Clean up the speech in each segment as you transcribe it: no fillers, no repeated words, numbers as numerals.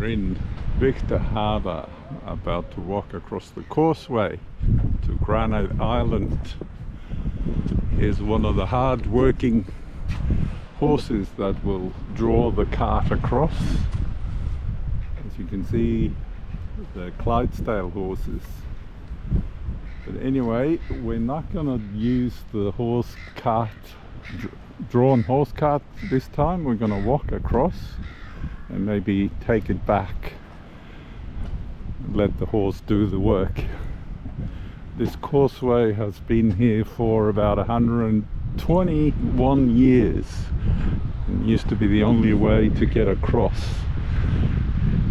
We're in Victor Harbour, about to walk across the Causeway to Granite Island. Here's one of the hard-working horses that will draw the cart across. As you can see, the Clydesdale Horses. But anyway, we're not going to use the horse cart, drawn horse cart this time. We're going to walk across and maybe take it back and let the horse do the work. This causeway has been here for about 121 years. It used to be the only way to get across.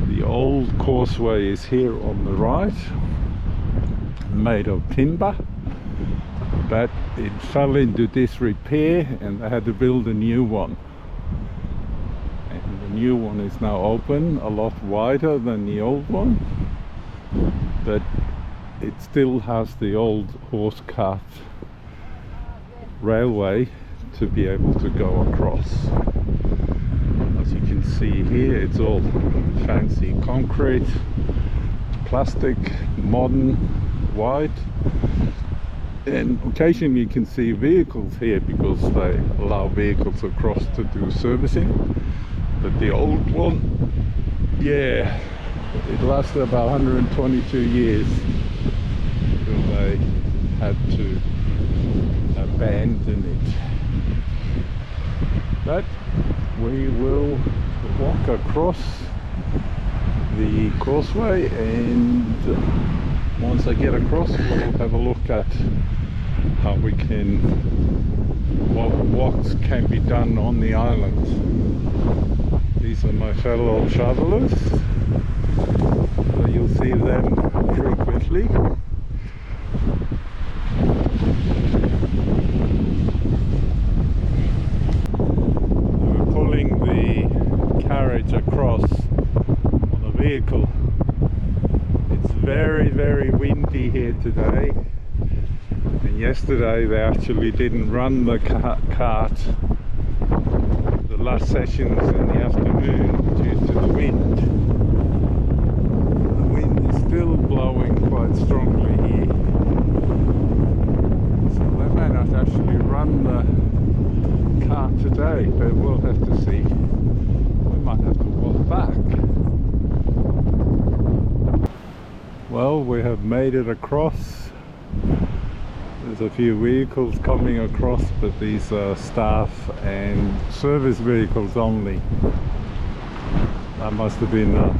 The old causeway is here on the right, made of timber, but it fell into disrepair and they had to build a new one. And the new one is now open, a lot wider than the old one, but it still has the old horse cart railway to be able to go across. As you can see here, it's all fancy concrete, plastic, modern, white, and occasionally you can see vehicles here because they allow vehicles across to do servicing. But the old one, yeah, it lasted about 122 years until they had to abandon it. But we will walk across the causeway, and once I get across, we'll have a look at how we can, what can be done on the island. These are my fellow travelers, so you'll see them frequently. We're pulling the carriage across on a vehicle. It's very, very windy here today, and yesterday they actually didn't run the cart the last sessions in the afternoon due to the wind. The wind is still blowing quite strongly here, so they may not actually run the cart today, but we'll have to see. We might have to walk back. Well, we have made it across. There's a few vehicles coming across, but these are staff and service vehicles only. That must have been a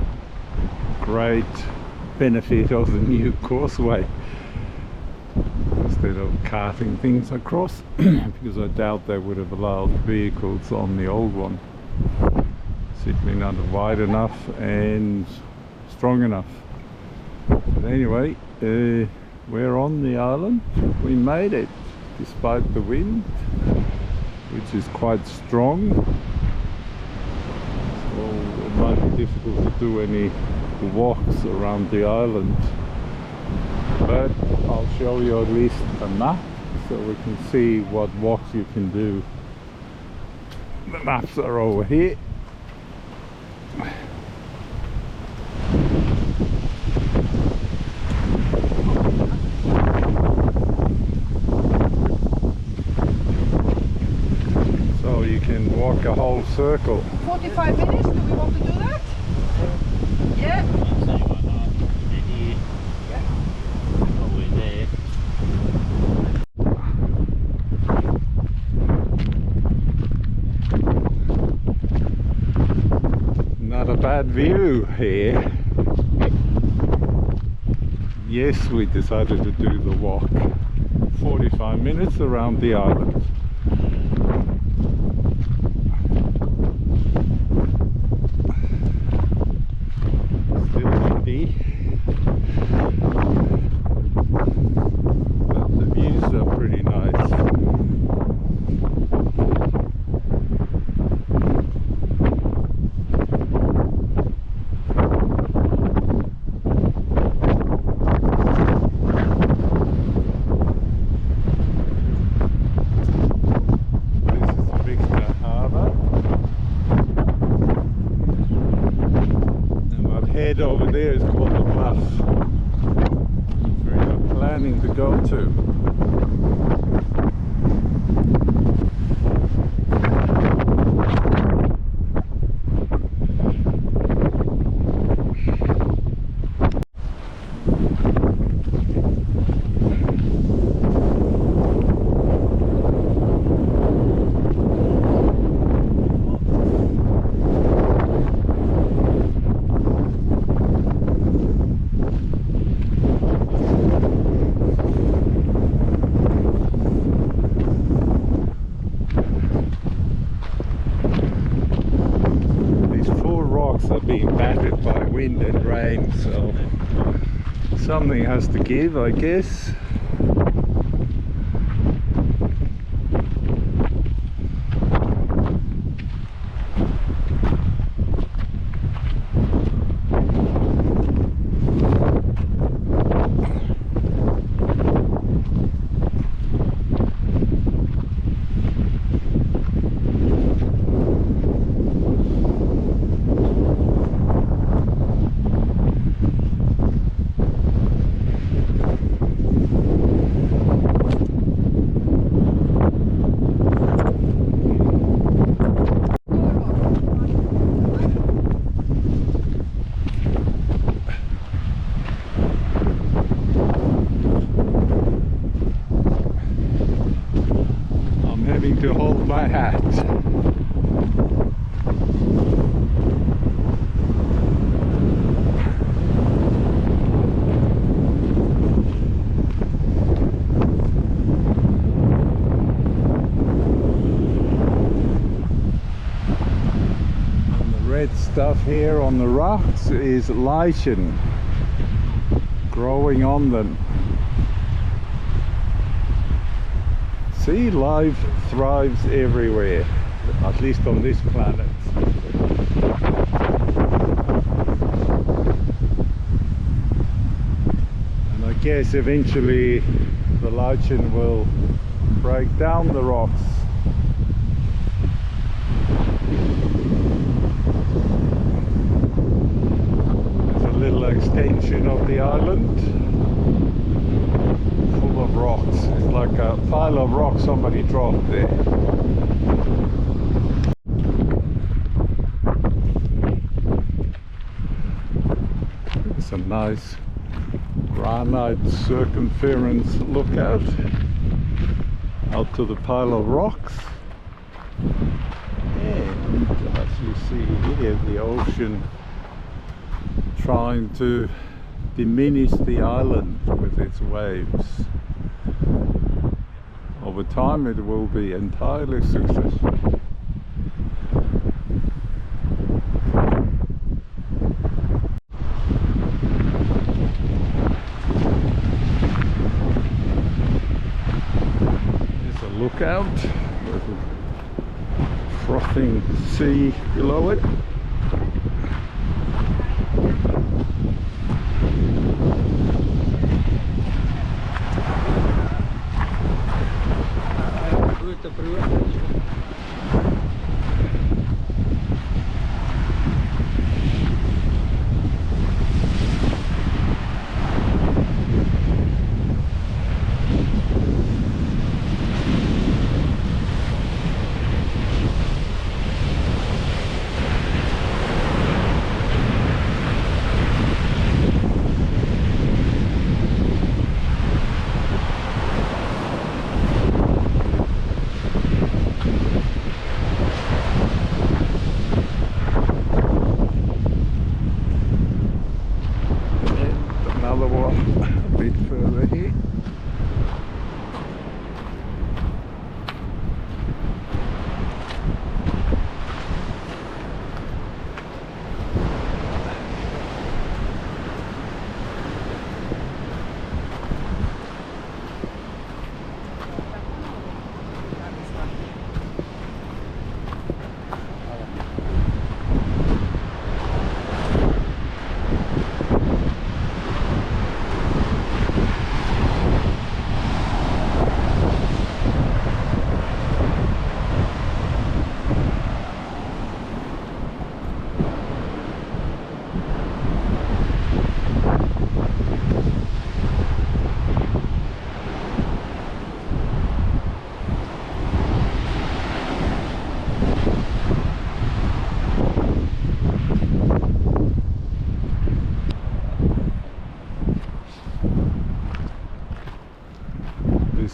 great benefit of the new causeway, instead of carting things across, because I doubt they would have allowed vehicles on the old one. Simply not wide enough and strong enough. But anyway, we're on the island. We made it despite the wind, which is quite strong, so it might be difficult to do any walks around the island, but I'll show you at least a map so we can see what walks you can do. The maps are over here. Walk a whole circle. 45 minutes, do we want to do that? Yeah. Not a bad view here. Yes, we decided to do the walk. 45 minutes around the island. But the views are pretty nice. bit over there is called the bluff, where you're planning to go to. Are being battered by wind and rain, so something has to give, I guess. To hold my hat. And the red stuff here on the rocks is lichen growing on them. See, life thrives everywhere, at least on this planet. And I guess eventually the lichen will break down the rocks. There's a little extension of the island. Of rocks. It's like a pile of rocks somebody dropped there. It's a nice granite circumference lookout out to the pile of rocks, and as you see here, the ocean trying to diminish the island with its waves. Over time it will be entirely successful. There's a lookout with a frothing sea below it.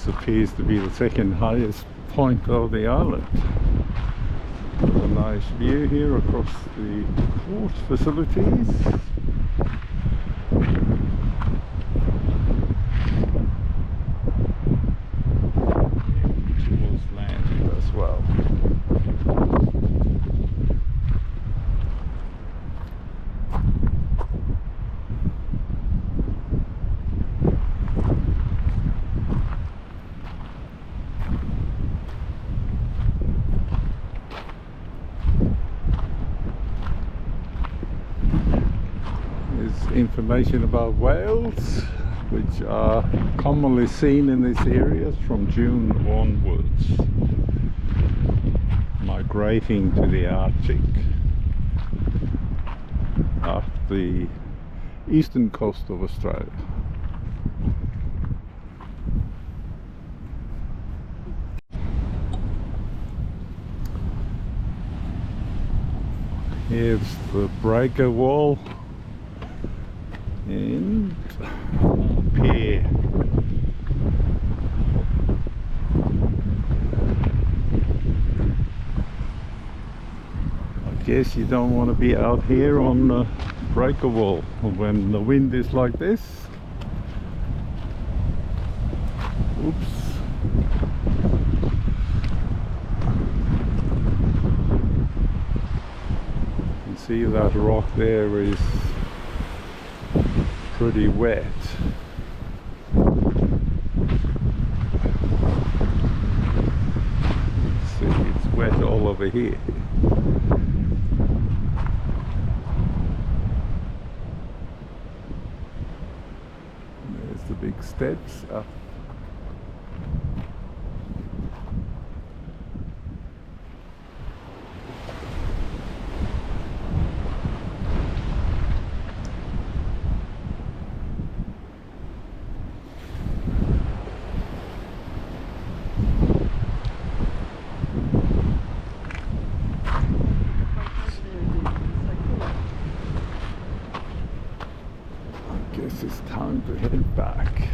this appears to be the second highest point of the island. A nice view here across the port facilities. Towards land as well. Information about whales, which are commonly seen in these areas from June onwards, migrating to the Arctic off the eastern coast of Australia. Here's the breaker wall and pier. I guess you don't want to be out here on the breaker wall when the wind is like this. Oops. You can see that rock there is pretty wet. See, it's wet all over here. There's the big steps up. It's time to head back.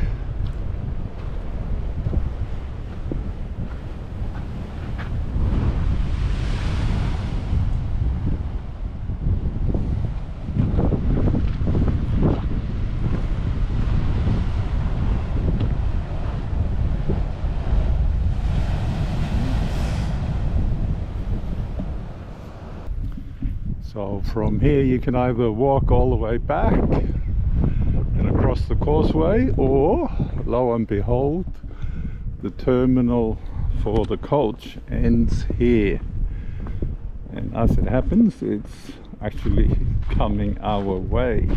So from here you can either walk all the way back across the causeway, or lo and behold, the terminal for the coach ends here, and as it happens it's actually coming our way.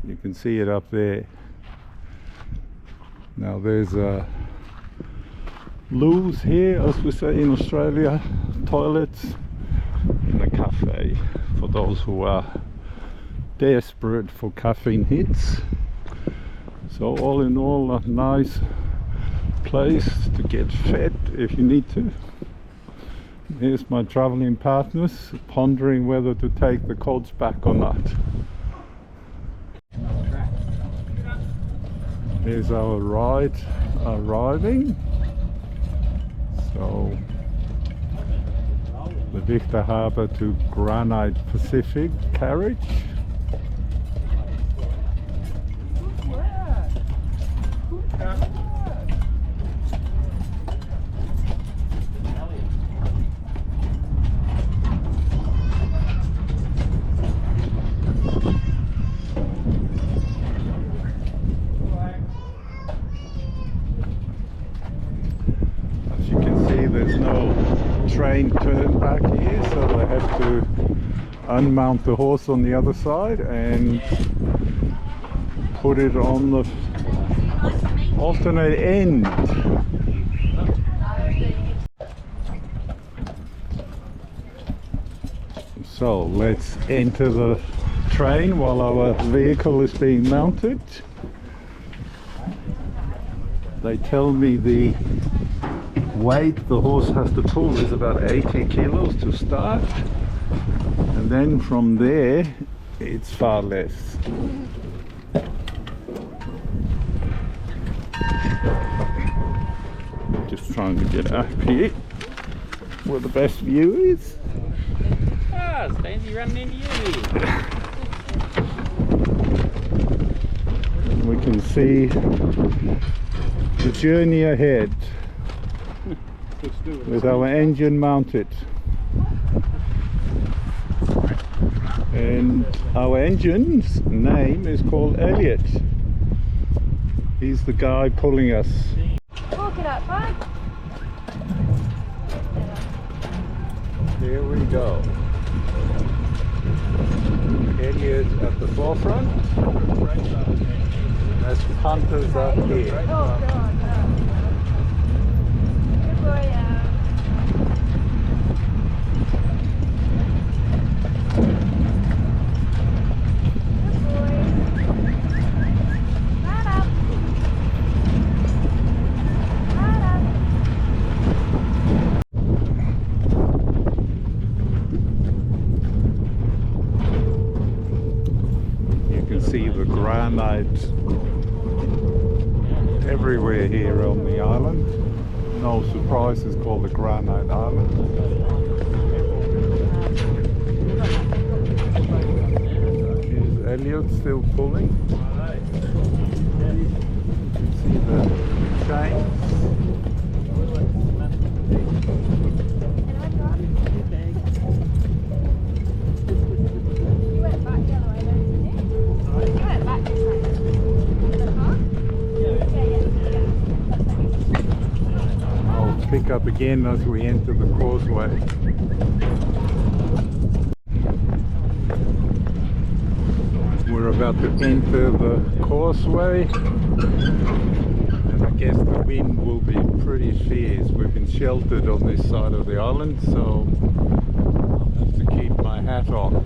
You can see it up there. Now there's a loos here, as we say in Australia, toilets, and a cafe for those who are desperate for caffeine hits. So all in all, a nice place to get fed if you need to. Here's my traveling partners pondering whether to take the coach back or not. Here's our ride arriving. So the Victor Harbour to Granite Pacific carriage. As you can see, there's no train turn back here, so I have to unmount the horse on the other side and put it on the alternate end. So let's enter the train while our vehicle is being mounted. They tell me the weight the horse has to pull is about 80 kilos to start, and then from there it's far less. trying to get up here where the best view is. Ah, Stainsy running into you. We can see the journey ahead with our engine mounted. And our engine's name is called Elliot. He's the guy pulling us. Walking up, bud. Here we go. Elliot at the forefront. There's punters up here. Oh, God, no. Good boy, Good boy. Right up. Right up. You can see the granite everywhere here on the island. No surprise, it's called the Granite Island. Is Elliot still pulling? You can see the chains. You went back the other way, though, didn't you? You went back this way. In the car? Yeah. I'll pick up again as we enter the causeway. We're about to enter the causeway, and I guess the wind will be pretty fierce. We've been sheltered on this side of the island, so I'll have to keep my hat on.